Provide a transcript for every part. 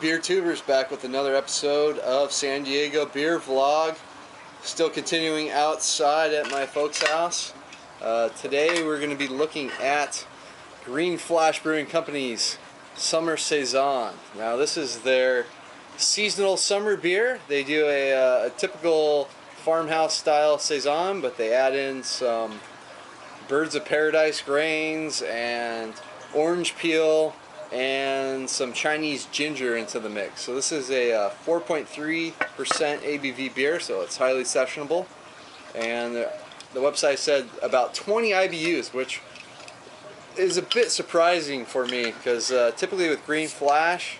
Beer Tubers, back with another episode of San Diego Beer Vlog. Still continuing outside at my folks' house. Today we're going to be looking at Green Flash Brewing Company's Summer Saison. Now this is their seasonal summer beer. They do a typical farmhouse style Saison, but they add in some Birds of Paradise grains and orange peel and some Chinese ginger into the mix. So this is a 4.3% ABV beer, so it's highly sessionable. And the website said about 20 IBUs, which is a bit surprising for me because typically with Green Flash,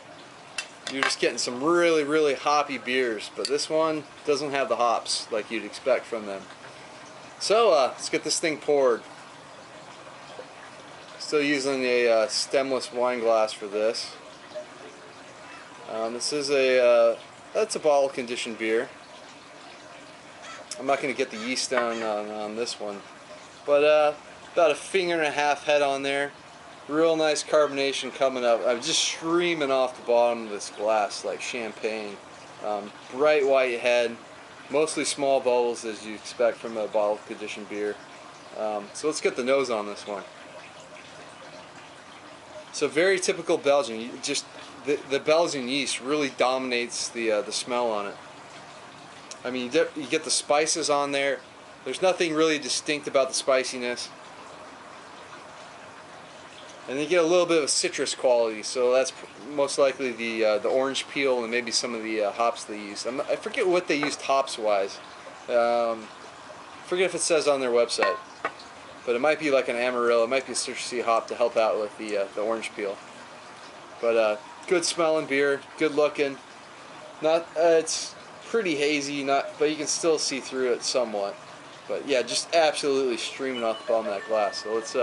you're just getting some really hoppy beers, but this one doesn't have the hops like you'd expect from them. So let's get this thing poured. Still using a stemless wine glass for this. This is that's a bottle conditioned beer. I'm not going to get the yeast down on this one, but about a finger and a half head on there. Real nice carbonation coming up. I'm just streaming off the bottom of this glass like champagne. Bright white head, mostly small bubbles as you expect from a bottle conditioned beer. So let's get the nose on this one. So very typical Belgian. Just the Belgian yeast really dominates the smell on it. I mean, you get the spices on there. There's nothing really distinct about the spiciness, and you get a little bit of a citrus quality. So that's most likely the orange peel and maybe some of the hops they use. I forget what they used hops wise. Forget if it says on their website. But it might be like an Amarillo, it might be a citrusy hop to help out with the orange peel. But good smelling beer, good looking. Not it's pretty hazy, but you can still see through it somewhat. But yeah, just absolutely streaming off the bottom of that glass. So let's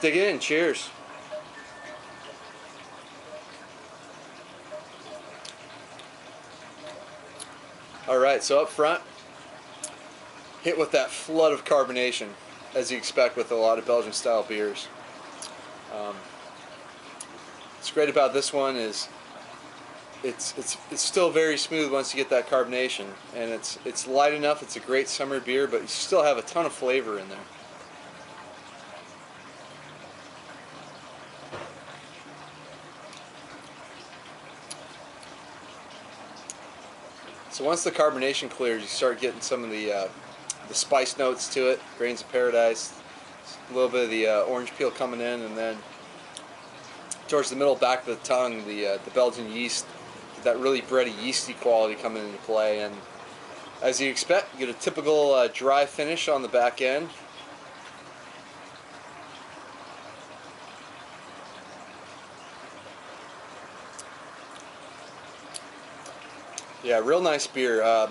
dig in. Cheers. All right, so up front, hit with that flood of carbonation, as you expect with a lot of Belgian style beers. What's great about this one is it's still very smooth once you get that carbonation, and it's light enough. It's a great summer beer, but you still have a ton of flavor in there. So once the carbonation clears, you start getting some of the spice notes to it, grains of paradise, a little bit of the orange peel coming in, and then towards the middle back of the tongue, the Belgian yeast, that really bready yeasty quality coming into play. And as you expect, you get a typical dry finish on the back end. Yeah, real nice beer.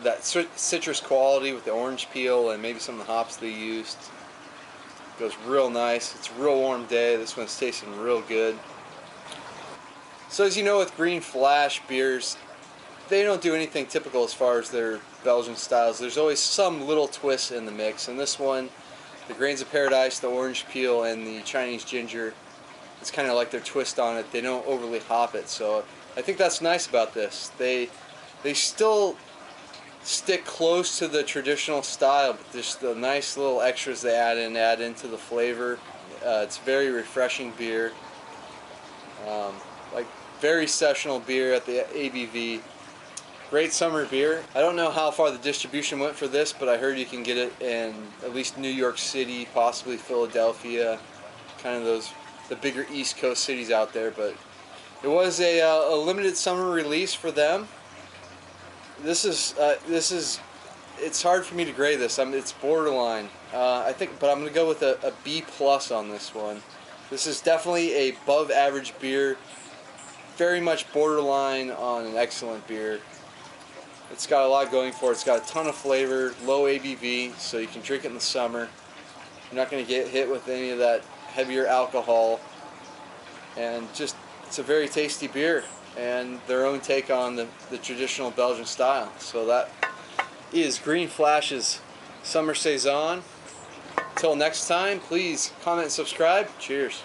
That citrus quality with the orange peel and maybe some of the hops they used goes real nice. It's a real warm day. This one's tasting real good. So as you know, with Green Flash beers, they don't do anything typical as far as their Belgian styles. There's always some little twist in the mix. And this one, the grains of paradise, the orange peel, and the Chinese ginger, it's kind of like their twist on it. They don't overly hop it. So I think that's nice about this. They still stick close to the traditional style, but just the nice little extras they add into the flavor. It's very refreshing beer, like very sessional beer at the ABV. Great summer beer. I don't know how far the distribution went for this, but I heard you can get it in at least New York City, possibly Philadelphia, kind of the bigger East Coast cities out there. But it was a limited summer release for them. This is it's hard for me to grade this. It's borderline. I think, but I'm going to go with a B+ on this one. This is definitely a above average beer. Very much borderline on an excellent beer. It's got a lot going for it. It's got a ton of flavor, low ABV, so you can drink it in the summer. You're not going to get hit with any of that heavier alcohol, and just it's a very tasty beer and their own take on the traditional Belgian style. So that is Green Flash's Summer Saison. Until next time, please comment and subscribe. Cheers.